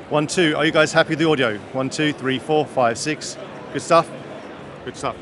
1, 2. Are you guys happy with the audio? 1, 2, 3, 4, 5, 6. Good stuff? Good stuff.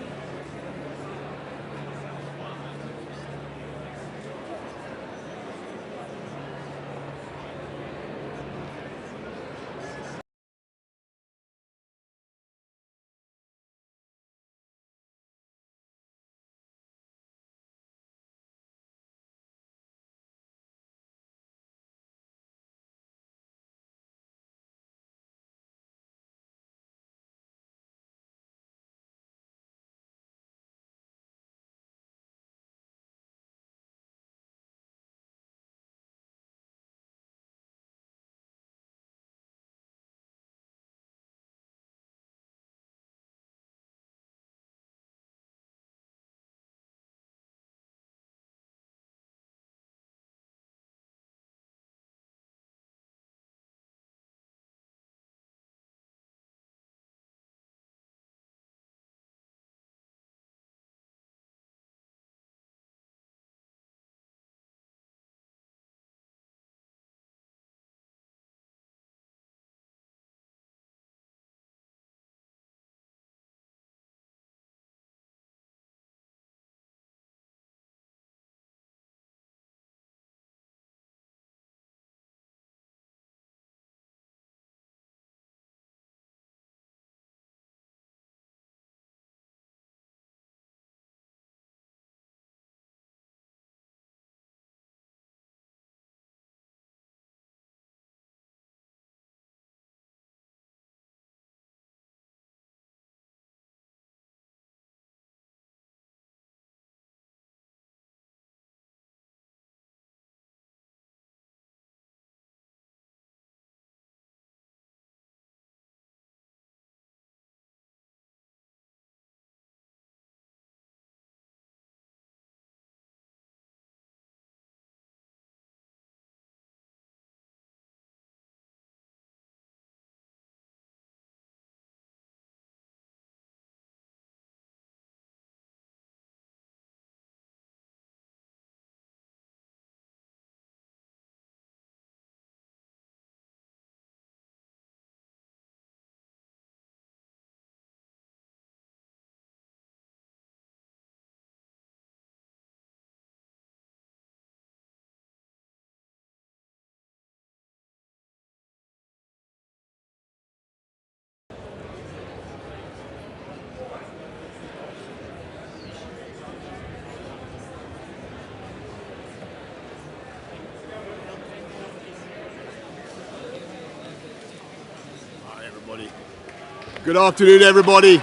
Good afternoon, everybody.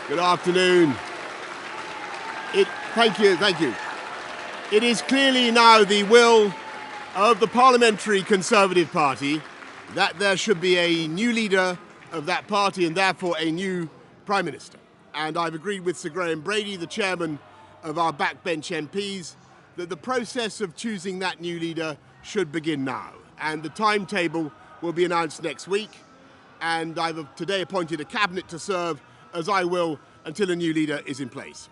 Good afternoon. Thank you. It is clearly now the will of the Parliamentary Conservative Party that there should be a new leader of that party and therefore a new Prime Minister. And I've agreed with Sir Graham Brady, the chairman of our backbench MPs, that the process of choosing that new leader should begin now. And the timetable will be announced next week. And I've today appointed a cabinet to serve, as I will, until a new leader is in place.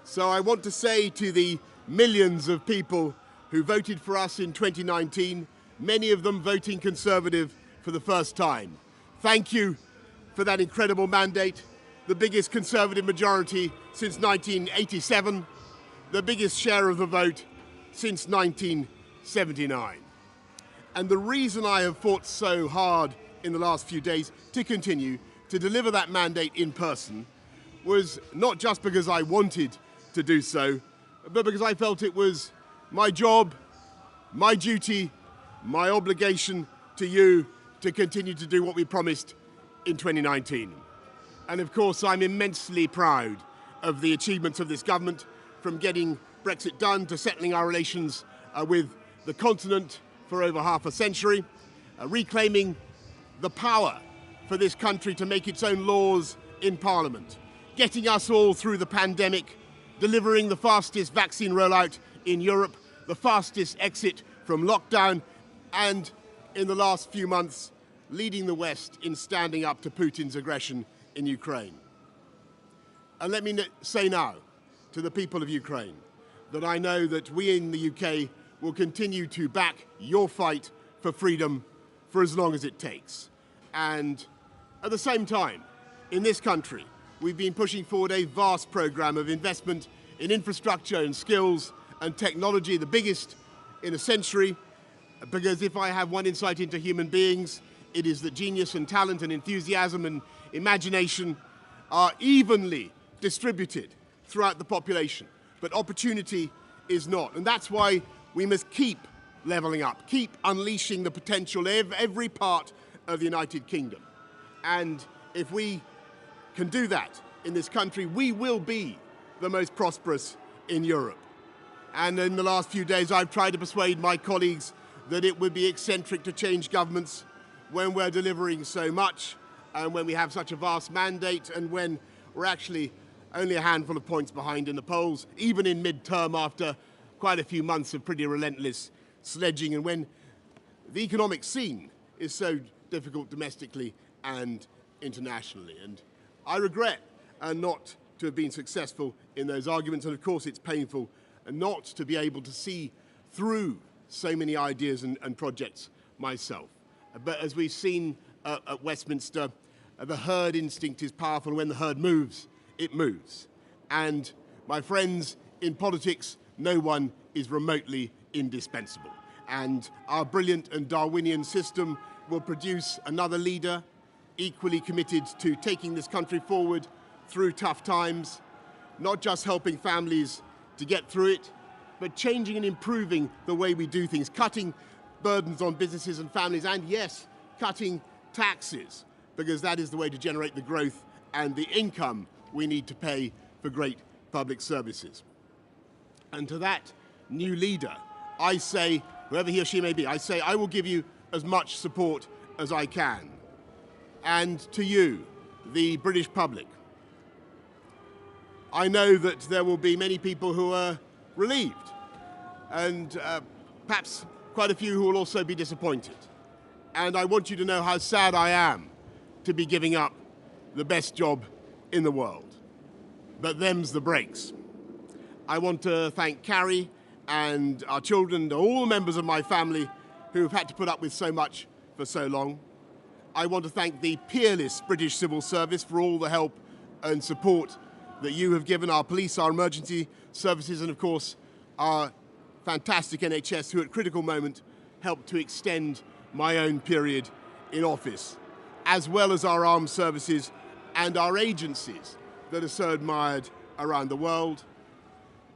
So I want to say to the millions of people who voted for us in 2019, many of them voting Conservative for the first time, thank you for that incredible mandate, the biggest Conservative majority since 1987, the biggest share of the vote since 1979. And the reason I have fought so hard in the last few days to continue to deliver that mandate in person was not just because I wanted to do so, but because I felt it was my job, my duty, my obligation to you to continue to do what we promised in 2019. And of course, I'm immensely proud of the achievements of this government, from getting Brexit done to settling our relations with the continent for over half a century, reclaiming the power for this country to make its own laws in Parliament, getting us all through the pandemic, delivering the fastest vaccine rollout in Europe, the fastest exit from lockdown, and in the last few months, leading the West in standing up to Putin's aggression in Ukraine. And let me say now to the people of Ukraine that I know that we in the UK will continue to back your fight for freedom, for as long as it takes. And at the same time, in this country, we've been pushing forward a vast program of investment in infrastructure and skills and technology, the biggest in a century, because if I have one insight into human beings, it is that genius and talent and enthusiasm and imagination are evenly distributed throughout the population, but opportunity is not. And that's why we must keep levelling up, keep unleashing the potential of every part of the United Kingdom. And if we can do that in this country, we will be the most prosperous in Europe. And in the last few days, I've tried to persuade my colleagues that it would be eccentric to change governments when we're delivering so much and when we have such a vast mandate and when we're actually only a handful of points behind in the polls, even in mid-term after quite a few months of pretty relentless sledging, and when the economic scene is so difficult domestically and internationally. And I regret not to have been successful in those arguments, and of course it's painful not to be able to see through so many ideas and projects myself. But as we've seen at Westminster, the herd instinct is powerful, and when the herd moves, it moves. And my friends, in politics, no one is remotely indispensable. And our brilliant and Darwinian system will produce another leader equally committed to taking this country forward through tough times, not just helping families to get through it, but changing and improving the way we do things, cutting burdens on businesses and families, and yes, cutting taxes, because that is the way to generate the growth and the income we need to pay for great public services. And to that new leader, I say, whoever he or she may be, I say I will give you as much support as I can. And to you, the British public, I know that there will be many people who are relieved, and perhaps quite a few who will also be disappointed. And I want you to know how sad I am to be giving up the best job in the world. But them's the breaks. I want to thank Carrie and our children and all the members of my family who have had to put up with so much for so long. I want to thank the peerless British civil service for all the help and support that you have given our police, our emergency services, and of course our fantastic NHS, who at critical moment helped to extend my own period in office, as well as our armed services and our agencies that are so admired around the world,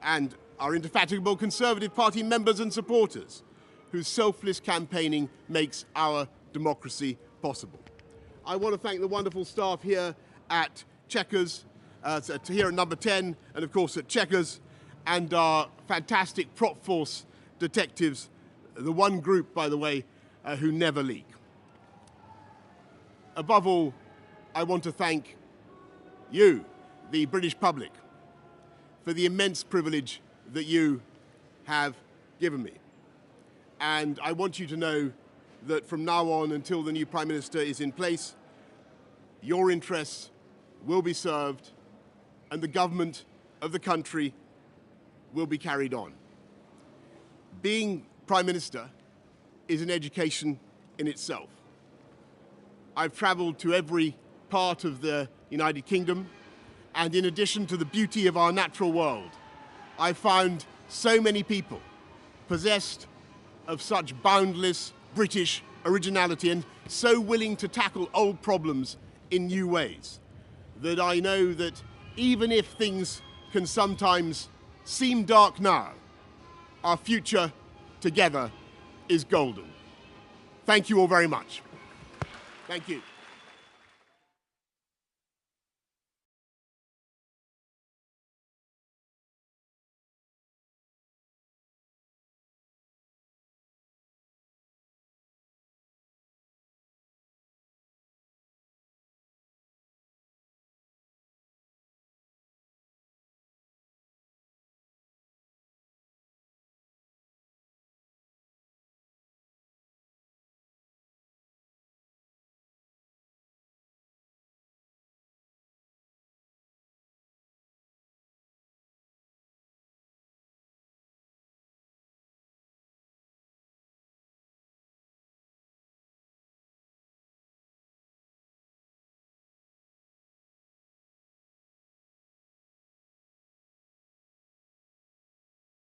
and our indefatigable Conservative Party members and supporters, whose selfless campaigning makes our democracy possible. I want to thank the wonderful staff here at Chequers, here at Number 10, and of course at Chequers, and our fantastic prop force detectives, the one group, by the way, who never leak. Above all, I want to thank you, the British public, for the immense privilege that you have given me. And I want you to know that from now on until the new Prime Minister is in place, your interests will be served and the government of the country will be carried on. Being Prime Minister is an education in itself. I've travelled to every part of the United Kingdom, and in addition to the beauty of our natural world, I found so many people possessed of such boundless British originality and so willing to tackle old problems in new ways that I know that even if things can sometimes seem dark now, our future together is golden. Thank you all very much. Thank you.